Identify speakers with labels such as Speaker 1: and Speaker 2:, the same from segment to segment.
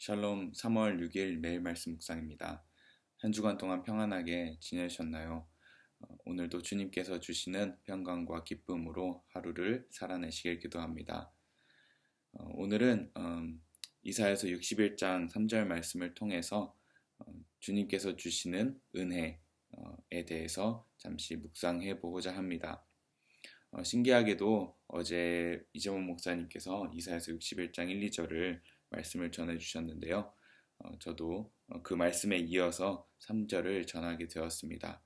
Speaker 1: 샬롬 3월 6일 매일 말씀 묵상입니다. 한 주간 동안 평안하게 지내셨나요? 오늘도 주님께서 주시는 평강과 기쁨으로 하루를 살아내시길 기도합니다. 오늘은 이사야서 61장 3절 말씀을 통해서 주님께서 주시는 은혜에 대해서 잠시 묵상해 보고자 합니다. 신기하게도 어제 이재원 목사님께서 이사야서 61장 1, 2절을 말씀을 전해 주셨는데요. 저도 그 말씀에 이어서 3절을 전하게 되었습니다.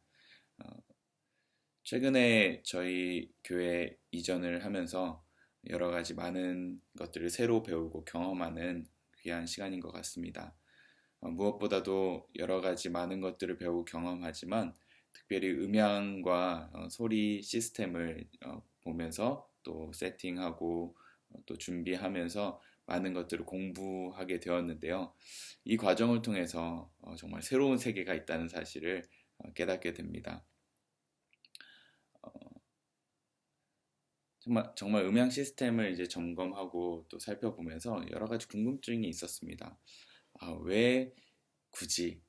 Speaker 1: 최근에 저희 교회 이전을 하면서 여러 가지 많은 것들을 새로 배우고 경험하는 귀한 시간인 것 같습니다. 무엇보다도 여러 가지 많은 것들을 배우고 경험하지만 특별히 음향과 소리 시스템을 보면서 또 세팅하고 또 준비하면서 많은 것들을 공부하게 되었는데요. 이 과정을 통해서 정말 새로운 세계가 있다는 사실을 깨닫게 됩니다. 정말 음향 시스템을 이제 점검하고 또 살펴보면서 여러 가지 궁금증이 있었습니다. 왜 굳이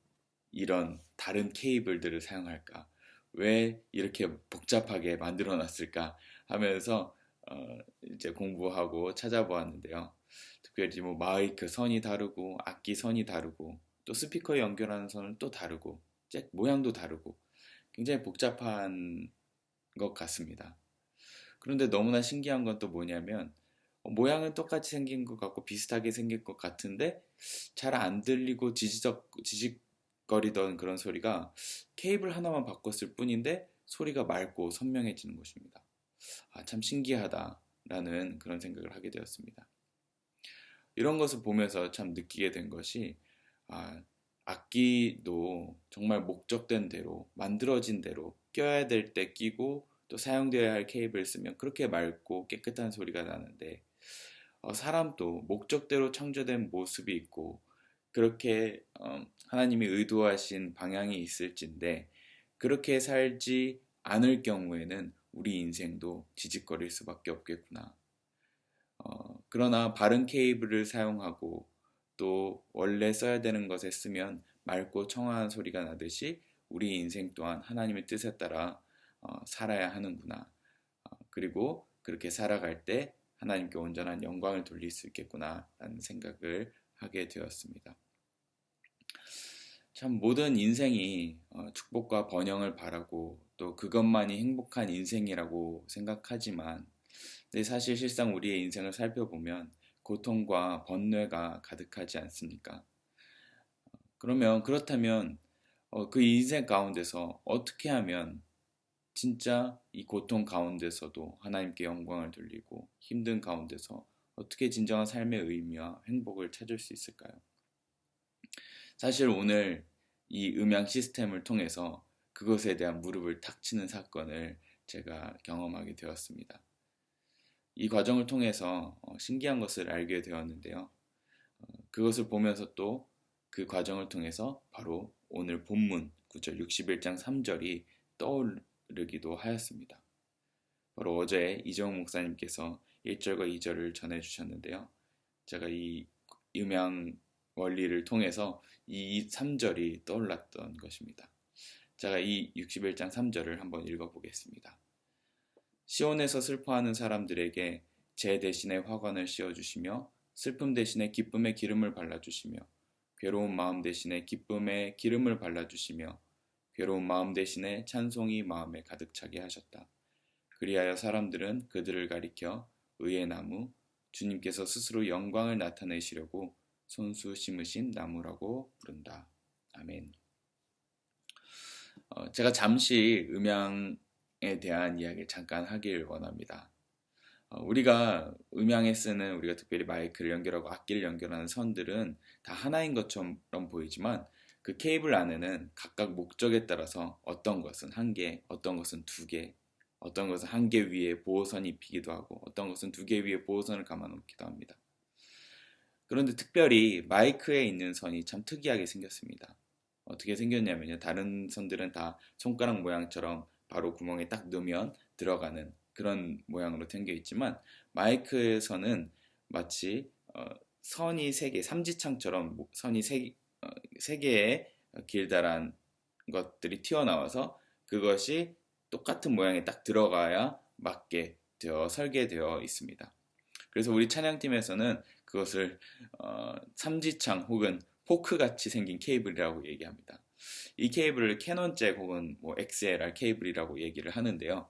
Speaker 1: 이런 다른 케이블들을 사용할까? 왜 이렇게 복잡하게 만들어 놨을까? 하면서 이제 공부하고 찾아보았는데요. 특별히 뭐 마이크 선이 다르고 악기 선이 다르고 또 스피커 연결하는 선은 또 다르고 잭 모양도 다르고 굉장히 복잡한 것 같습니다. 그런데 너무나 신기한 건 또 뭐냐면 모양은 똑같이 생긴 것 같고 비슷하게 생긴 것 같은데 잘 안 들리고 지직거리던 그런 소리가 케이블 하나만 바꿨을 뿐인데 소리가 맑고 선명해지는 것입니다. 참 신기하다라는 그런 생각을 하게 되었습니다. 이런 것을 보면서 참 느끼게 된 것이 악기도 정말 목적된 대로 만들어진 대로 껴야 될 때 끼고 또 사용되어야 할 케이블을 쓰면 그렇게 맑고 깨끗한 소리가 나는데 사람도 목적대로 창조된 모습이 있고 그렇게 하나님이 의도하신 방향이 있을진데 그렇게 살지 않을 경우에는 우리 인생도 지직거릴 수밖에 없겠구나. 그러나 바른 케이블을 사용하고 또 원래 써야 되는 것에 쓰면 맑고 청아한 소리가 나듯이 우리 인생 또한 하나님의 뜻에 따라 살아야 하는구나. 그리고 그렇게 살아갈 때 하나님께 온전한 영광을 돌릴 수 있겠구나 라는 생각을 하게 되었습니다. 참 모든 인생이 축복과 번영을 바라고 또 그것만이 행복한 인생이라고 생각하지만 근데 사실 실상 우리의 인생을 살펴보면 고통과 번뇌가 가득하지 않습니까? 그렇다면 그 인생 가운데서 어떻게 하면 진짜 이 고통 가운데서도 하나님께 영광을 돌리고 힘든 가운데서 어떻게 진정한 삶의 의미와 행복을 찾을 수 있을까요? 사실 오늘 이 음향 시스템을 통해서 그것에 대한 무릎을 탁 치는 사건을 제가 경험하게 되었습니다. 이 과정을 통해서 신기한 것을 알게 되었는데요. 그것을 보면서 또 그 과정을 통해서 바로 오늘 본문 9절 61장 3절이 떠오르기도 하였습니다. 바로 어제 이정욱 목사님께서 1절과 2절을 전해주셨는데요. 제가 이 음향 원리를 통해서 이 3절이 떠올랐던 것입니다. 제가 이 61장 3절을 한번 읽어보겠습니다. 시온에서 슬퍼하는 사람들에게 제 대신에 화관을 씌워주시며 슬픔 대신에 기쁨의 기름을 발라주시며 괴로운 마음 대신에 기쁨의 기름을 발라주시며 괴로운 마음 대신에 찬송이 마음에 가득 차게 하셨다. 그리하여 사람들은 그들을 가리켜 의의 나무, 주님께서 스스로 영광을 나타내시려고 손수 심으신 나무라고 부른다. 아멘. 제가 잠시 음향에 대한 이야기를 잠깐 하길 원합니다. 우리가 음향에 쓰는 우리가 특별히 마이크를 연결하고 악기를 연결하는 선들은 다 하나인 것처럼 보이지만 그 케이블 안에는 각각 목적에 따라서 어떤 것은 한 개, 어떤 것은 두 개, 어떤 것은 한 개 위에 보호선이 입히기도 하고 어떤 것은 두 개 위에 보호선을 감아놓기도 합니다. 그런데 특별히 마이크에 있는 선이 참 특이하게 생겼습니다. 어떻게 생겼냐면요. 다른 선들은 다 손가락 모양처럼 바로 구멍에 딱 넣으면 들어가는 그런 모양으로 생겨 있지만 마이크에서는 마치 선이 세 개, 삼지창처럼 선이 세 개의 길다란 것들이 튀어나와서 그것이 똑같은 모양에 딱 들어가야 맞게 설계되어 있습니다. 그래서 우리 찬양팀에서는 그것을 삼지창 혹은 포크같이 생긴 케이블이라고 얘기합니다. 이 케이블을 캐논 잭 혹은 뭐 XLR 케이블이라고 얘기를 하는데요.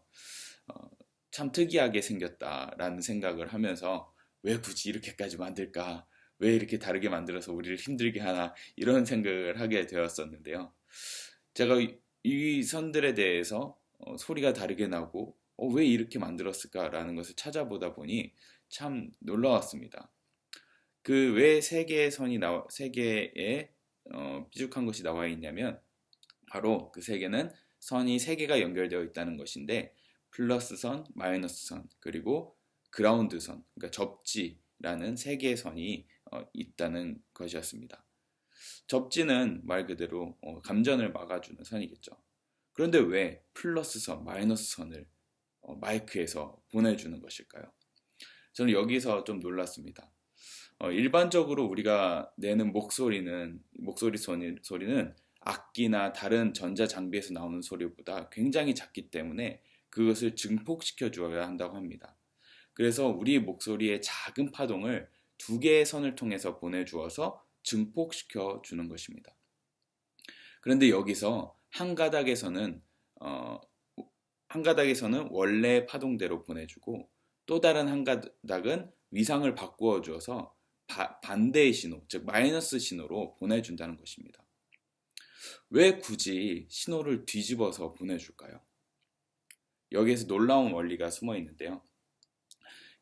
Speaker 1: 참 특이하게 생겼다라는 생각을 하면서 왜 굳이 이렇게까지 만들까? 왜 이렇게 다르게 만들어서 우리를 힘들게 하나? 이런 생각을 하게 되었었는데요. 제가 이 선들에 대해서 소리가 다르게 나고 왜 이렇게 만들었을까라는 것을 찾아보다 보니 참 놀라웠습니다. 그 왜 세 개의 세 개의 삐죽한 것이 나와 있냐면 바로 그 세 개는 선이 세 개가 연결되어 있다는 것인데 플러스 선, 마이너스 선, 그리고 그라운드 선, 그러니까 접지라는 세 개의 선이 있다는 것이었습니다. 접지는 말 그대로 감전을 막아주는 선이겠죠. 그런데 왜 플러스 선, 마이너스 선을 마이크에서 보내주는 것일까요? 저는 여기서 좀 놀랐습니다. 일반적으로 우리가 내는 소리는 악기나 다른 전자 장비에서 나오는 소리보다 굉장히 작기 때문에 그것을 증폭시켜 주어야 한다고 합니다. 그래서 우리 목소리의 작은 파동을 두 개의 선을 통해서 보내주어서 증폭시켜 주는 것입니다. 그런데 여기서 한 가닥에서는 원래 파동대로 보내주고 또 다른 한 가닥은 위상을 바꾸어 주어서 반대의 신호, 즉 마이너스 신호로 보내준다는 것입니다. 왜 굳이 신호를 뒤집어서 보내줄까요? 여기에서 놀라운 원리가 숨어 있는데요.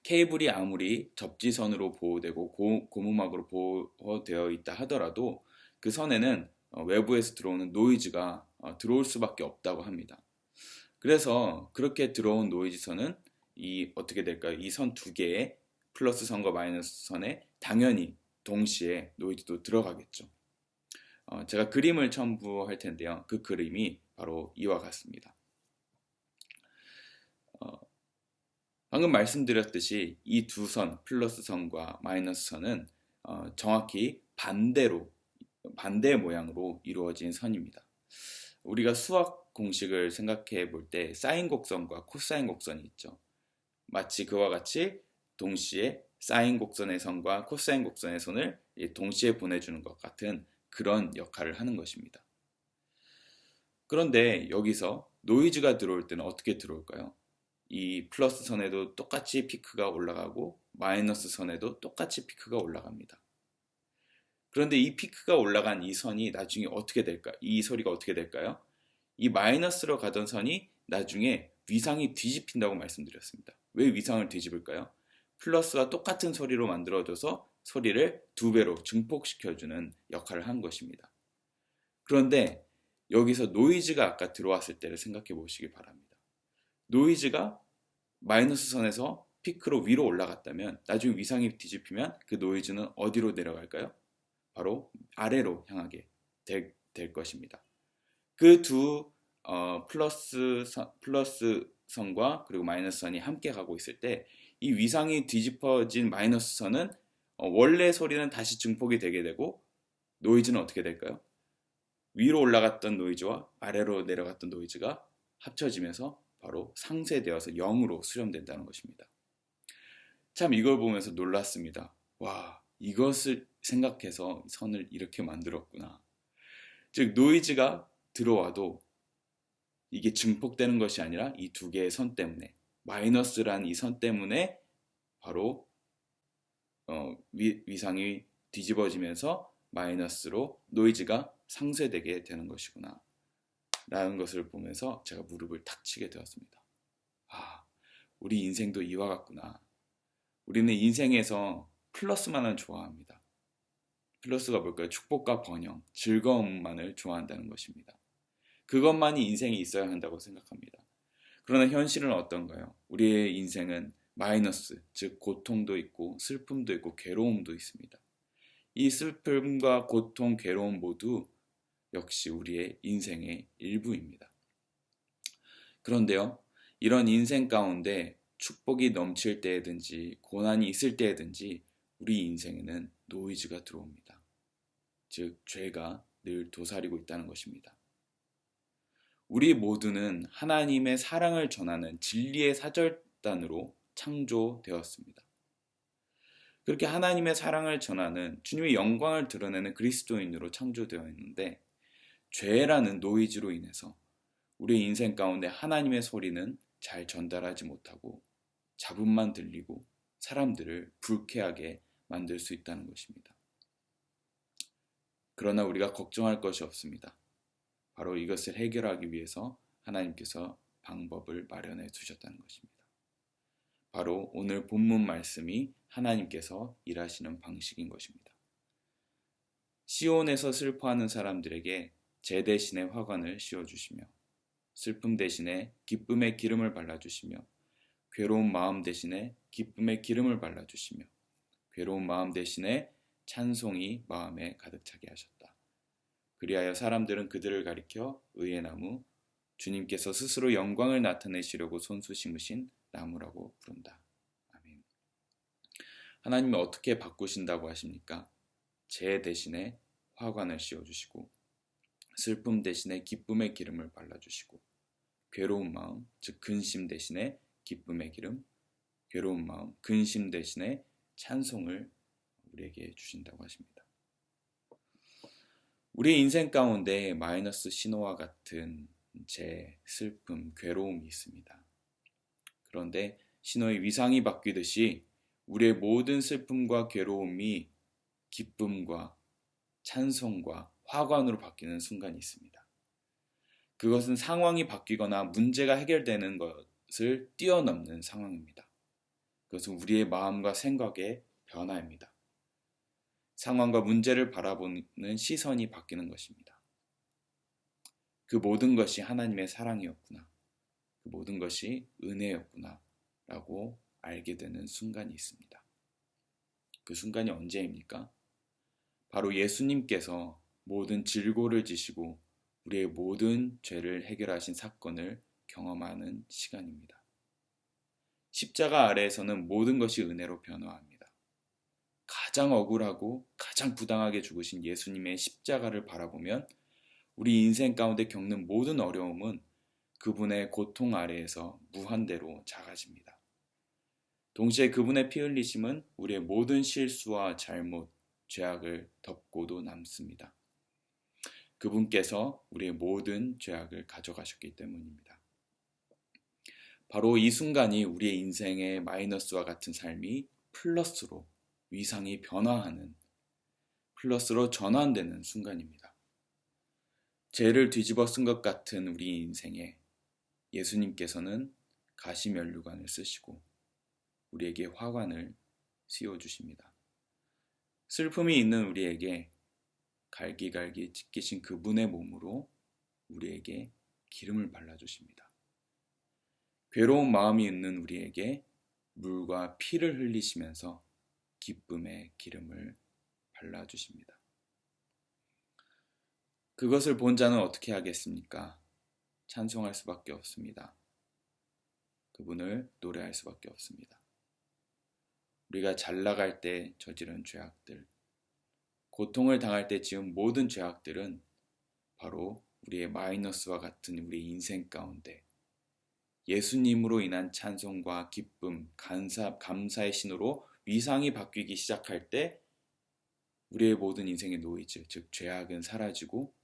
Speaker 1: 케이블이 아무리 접지선으로 보호되고 고무막으로 보호되어 있다 하더라도 그 선에는 외부에서 들어오는 노이즈가 들어올 수밖에 없다고 합니다. 그래서 그렇게 들어온 노이즈선은 어떻게 될까요? 이 선 두 개의 플러스 선과 마이너스 선에 당연히 동시에 노이즈도 들어가겠죠. 제가 그림을 첨부할 텐데요. 그 그림이 바로 이와 같습니다. 방금 말씀드렸듯이 이 두 선, 플러스 선과 마이너스 선은 정확히 반대 모양으로 이루어진 선입니다. 우리가 수학 공식을 생각해 볼 때 사인 곡선과 코사인 곡선이 있죠. 마치 그와 같이 동시에 사인 곡선의 선과 코사인 곡선의 선을 동시에 보내주는 것 같은 그런 역할을 하는 것입니다. 그런데 여기서 노이즈가 들어올 때는 어떻게 들어올까요? 이 플러스 선에도 똑같이 피크가 올라가고 마이너스 선에도 똑같이 피크가 올라갑니다. 그런데 이 피크가 올라간 이 선이 나중에 어떻게 될까? 이 소리가 어떻게 될까요? 이 마이너스로 가던 선이 나중에 위상이 뒤집힌다고 말씀드렸습니다. 왜 위상을 뒤집을까요? 플러스와 똑같은 소리로 만들어져서 소리를 두 배로 증폭시켜주는 역할을 한 것입니다. 그런데 여기서 노이즈가 아까 들어왔을 때를 생각해 보시기 바랍니다. 노이즈가 마이너스 선에서 피크로 위로 올라갔다면 나중에 위상이 뒤집히면 그 노이즈는 어디로 내려갈까요? 바로 아래로 향하게 될 것입니다. 그 두 플러스 선과 그리고 마이너스 선이 함께 가고 있을 때 이 위상이 뒤집어진 마이너스 선은 원래 소리는 다시 증폭이 되게 되고 노이즈는 어떻게 될까요? 위로 올라갔던 노이즈와 아래로 내려갔던 노이즈가 합쳐지면서 바로 상쇄되어서 0으로 수렴된다는 것입니다. 참 이걸 보면서 놀랐습니다. 와, 이것을 생각해서 선을 이렇게 만들었구나. 즉 노이즈가 들어와도 이게 증폭되는 것이 아니라 이 두 개의 선 때문에 마이너스란 이 선 때문에 바로 위상이 뒤집어지면서 마이너스로 노이즈가 상쇄되게 되는 것이구나 라는 것을 보면서 제가 무릎을 탁 치게 되었습니다. 우리 인생도 이와 같구나. 우리는 인생에서 플러스만을 좋아합니다. 플러스가 뭘까요? 축복과 번영, 즐거움만을 좋아한다는 것입니다. 그것만이 인생에 있어야 한다고 생각합니다. 그러나 현실은 어떤가요? 우리의 인생은 마이너스, 즉 고통도 있고 슬픔도 있고 괴로움도 있습니다. 이 슬픔과 고통, 괴로움 모두 역시 우리의 인생의 일부입니다. 그런데요, 이런 인생 가운데 축복이 넘칠 때든지 고난이 있을 때든지 우리 인생에는 노이즈가 들어옵니다. 즉 죄가 늘 도사리고 있다는 것입니다. 우리 모두는 하나님의 사랑을 전하는 진리의 사절단으로 창조되었습니다. 그렇게 하나님의 사랑을 전하는 주님의 영광을 드러내는 그리스도인으로 창조되어 있는데 죄라는 노이즈로 인해서 우리 인생 가운데 하나님의 소리는 잘 전달하지 못하고 잡음만 들리고 사람들을 불쾌하게 만들 수 있다는 것입니다. 그러나 우리가 걱정할 것이 없습니다. 바로 이것을 해결하기 위해서 하나님께서 방법을 마련해 두셨다는 것입니다. 바로 오늘 본문 말씀이 하나님께서 일하시는 방식인 것입니다. 시온에서 슬퍼하는 사람들에게 제 대신에 화관을 씌워주시며 슬픔 대신에 기쁨의 기름을 발라주시며 괴로운 마음 대신에 기쁨의 기름을 발라주시며 괴로운 마음 대신에 찬송이 마음에 가득 차게 하셨다. 그리하여 사람들은 그들을 가리켜 의의 나무, 주님께서 스스로 영광을 나타내시려고 손수 심으신 나무라고 부른다. 아멘. 하나님이 어떻게 바꾸신다고 하십니까? 제 대신에 화관을 씌워주시고 슬픔 대신에 기쁨의 기름을 발라주시고 괴로운 마음, 즉 근심 대신에 기쁨의 기름, 괴로운 마음, 근심 대신에 찬송을 우리에게 주신다고 하십니다. 우리 인생 가운데 마이너스 신호와 같은 재, 슬픔, 괴로움이 있습니다. 그런데 신호의 위상이 바뀌듯이 우리의 모든 슬픔과 괴로움이 기쁨과 찬송과 화관으로 바뀌는 순간이 있습니다. 그것은 상황이 바뀌거나 문제가 해결되는 것을 뛰어넘는 상황입니다. 그것은 우리의 마음과 생각의 변화입니다. 상황과 문제를 바라보는 시선이 바뀌는 것입니다. 그 모든 것이 하나님의 사랑이었구나. 그 모든 것이 은혜였구나 라고 알게 되는 순간이 있습니다. 그 순간이 언제입니까? 바로 예수님께서 모든 질고를 지시고 우리의 모든 죄를 해결하신 사건을 경험하는 시간입니다. 십자가 아래에서는 모든 것이 은혜로 변화합니다. 가장 억울하고 가장 부당하게 죽으신 예수님의 십자가를 바라보면 우리 인생 가운데 겪는 모든 어려움은 그분의 고통 아래에서 무한대로 작아집니다. 동시에 그분의 피 흘리심은 우리의 모든 실수와 잘못, 죄악을 덮고도 남습니다. 그분께서 우리의 모든 죄악을 가져가셨기 때문입니다. 바로 이 순간이 우리의 인생의 마이너스와 같은 삶이 플러스로 위상이 변화하는, 플러스로 전환되는 순간입니다. 죄를 뒤집어 쓴 것 같은 우리 인생에 예수님께서는 가시면류관을 쓰시고 우리에게 화관을 씌워주십니다. 슬픔이 있는 우리에게 갈기갈기 찢기신 그분의 몸으로 우리에게 기름을 발라주십니다. 괴로운 마음이 있는 우리에게 물과 피를 흘리시면서 기쁨의 기름을 발라주십니다. 그것을 본 자는 어떻게 하겠습니까? 찬송할 수밖에 없습니다. 그분을 노래할 수밖에 없습니다. 우리가 잘 나갈 때 저지른 죄악들, 고통을 당할 때 지은 모든 죄악들은 바로 우리의 마이너스와 같은 우리 인생 가운데 예수님으로 인한 찬송과 기쁨, 감사의 신호로 위상이 바뀌기 시작할 때 우리의 모든 인생의 노이즈, 즉 죄악은 사라지고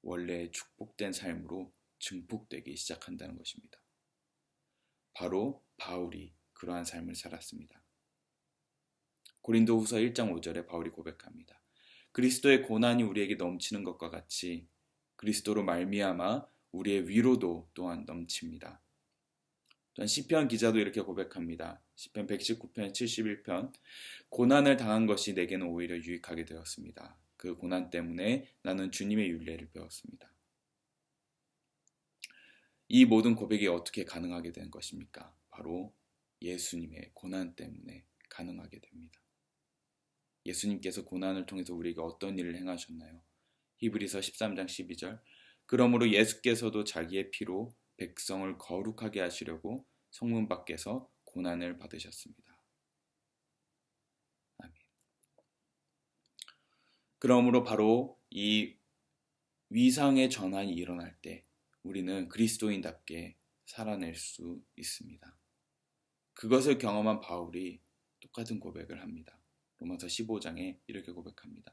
Speaker 1: 원래의 축복된 삶으로 증폭되기 시작한다는 것입니다. 바로 바울이 그러한 삶을 살았습니다. 고린도후서 1장 5절에 바울이 고백합니다. 그리스도의 고난이 우리에게 넘치는 것과 같이 그리스도로 말미암아 우리의 위로도 또한 넘칩니다. 또한 시편 기자도 이렇게 고백합니다. 시편 119편 71편 고난을 당한 것이 내게는 오히려 유익하게 되었습니다. 그 고난 때문에 나는 주님의 율례를 배웠습니다. 이 모든 고백이 어떻게 가능하게 된 것입니까? 바로 예수님의 고난 때문에 가능하게 됩니다. 예수님께서 고난을 통해서 우리에게 어떤 일을 행하셨나요? 히브리서 13장 12절 그러므로 예수께서도 자기의 피로 백성을 거룩하게 하시려고 성문 밖에서 고난을 받으셨습니다. 아멘. 그러므로 바로 이 위상의 전환이 일어날 때 우리는 그리스도인답게 살아낼 수 있습니다. 그것을 경험한 바울이 똑같은 고백을 합니다. 로마서 15장에 이렇게 고백합니다.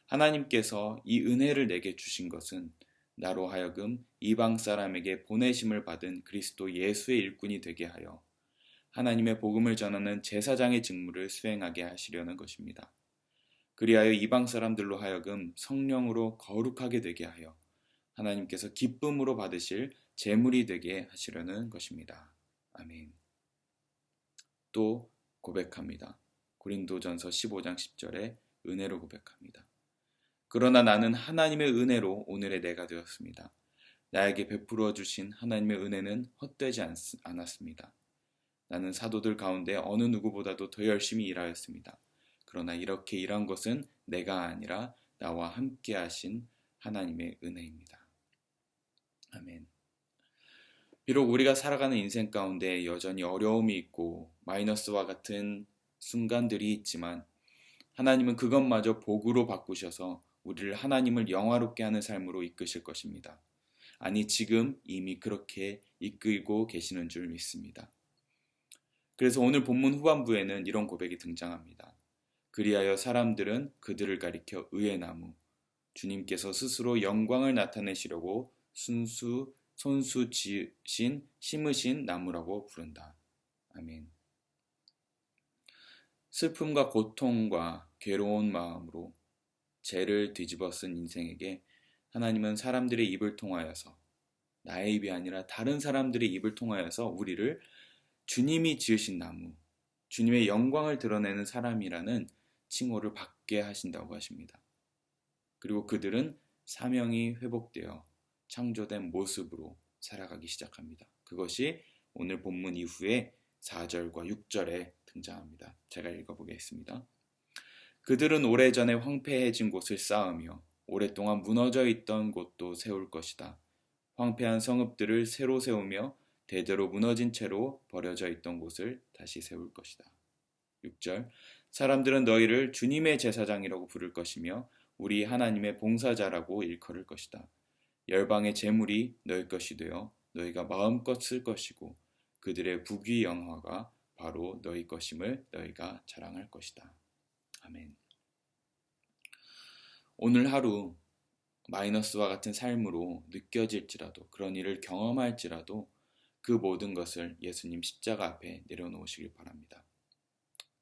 Speaker 1: 하나님께서 이 은혜를 내게 주신 것은 나로 하여금 이방 사람에게 보내심을 받은 그리스도 예수의 일꾼이 되게 하여 하나님의 복음을 전하는 제사장의 직무를 수행하게 하시려는 것입니다. 그리하여 이방 사람들로 하여금 성령으로 거룩하게 되게 하여 하나님께서 기쁨으로 받으실 제물이 되게 하시려는 것입니다. 아멘. 또 고백합니다. 고린도전서 15장 10절에 은혜로 고백합니다. 그러나 나는 하나님의 은혜로 오늘의 내가 되었습니다. 나에게 베풀어 주신 하나님의 은혜는 헛되지 않았습니다. 나는 사도들 가운데 어느 누구보다도 더 열심히 일하였습니다. 그러나 이렇게 일한 것은 내가 아니라 나와 함께 하신 하나님의 은혜입니다. 아멘. 비록 우리가 살아가는 인생 가운데 여전히 어려움이 있고 마이너스와 같은 순간들이 있지만 하나님은 그것마저 복으로 바꾸셔서 우리를 하나님을 영화롭게 하는 삶으로 이끄실 것입니다. 아니, 지금 이미 그렇게 이끌고 계시는 줄 믿습니다. 그래서 오늘 본문 후반부에는 이런 고백이 등장합니다. 그리하여 사람들은 그들을 가리켜 의의 나무, 주님께서 스스로 영광을 나타내시려고 손수 지으신 심으신 나무라고 부른다. 아멘. 슬픔과 고통과 괴로운 마음으로 죄를 뒤집어 쓴 인생에게 하나님은 사람들의 입을 통하여서, 나의 입이 아니라 다른 사람들의 입을 통하여서 우리를 주님이 지으신 나무, 주님의 영광을 드러내는 사람이라는 칭호를 받게 하신다고 하십니다. 그리고 그들은 사명이 회복되어 창조된 모습으로 살아가기 시작합니다. 그것이 오늘 본문 이후에 4절과 6절에 등장합니다. 제가 읽어보겠습니다. 그들은 오래전에 황폐해진 곳을 쌓으며 오랫동안 무너져 있던 곳도 세울 것이다. 황폐한 성읍들을 새로 세우며 대대로 무너진 채로 버려져 있던 곳을 다시 세울 것이다. 6절 사람들은 너희를 주님의 제사장이라고 부를 것이며 우리 하나님의 봉사자라고 일컬을 것이다. 열방의 재물이 너희 것이 되어 너희가 마음껏 쓸 것이고 그들의 부귀 영화가 바로 너희 것임을 너희가 자랑할 것이다. 아멘. 오늘 하루 마이너스와 같은 삶으로 느껴질지라도, 그런 일을 경험할지라도 그 모든 것을 예수님 십자가 앞에 내려놓으시길 바랍니다.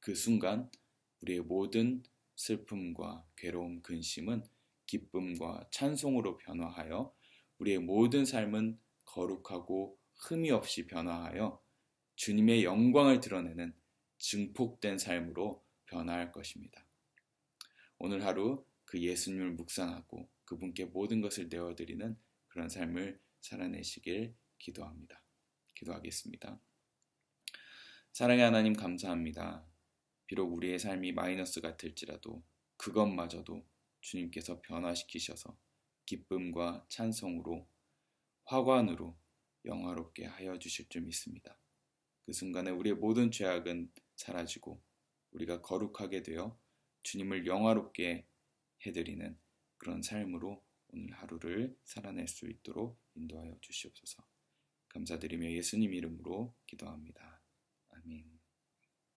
Speaker 1: 그 순간 우리의 모든 슬픔과 괴로움, 근심은 기쁨과 찬송으로 변화하여 우리의 모든 삶은 거룩하고 흠이 없이 변화하여 주님의 영광을 드러내는 증폭된 삶으로 변화할 것입니다. 오늘 하루 그 예수님을 묵상하고 그분께 모든 것을 내어드리는 그런 삶을 살아내시길 기도합니다. 기도하겠습니다. 사랑의 하나님, 감사합니다. 비록 우리의 삶이 마이너스 같을지라도 그것마저도 주님께서 변화시키셔서 기쁨과 찬송으로, 화관으로 영화롭게 하여 주실 줄 믿습니다. 그 순간에 우리의 모든 죄악은 사라지고 우리가 거룩하게 되어 주님을 영화롭게 해드리는 그런 삶으로 오늘 하루를 살아낼 수 있도록 인도하여 주시옵소서. 감사드리며 예수님 이름으로 기도합니다. 아멘.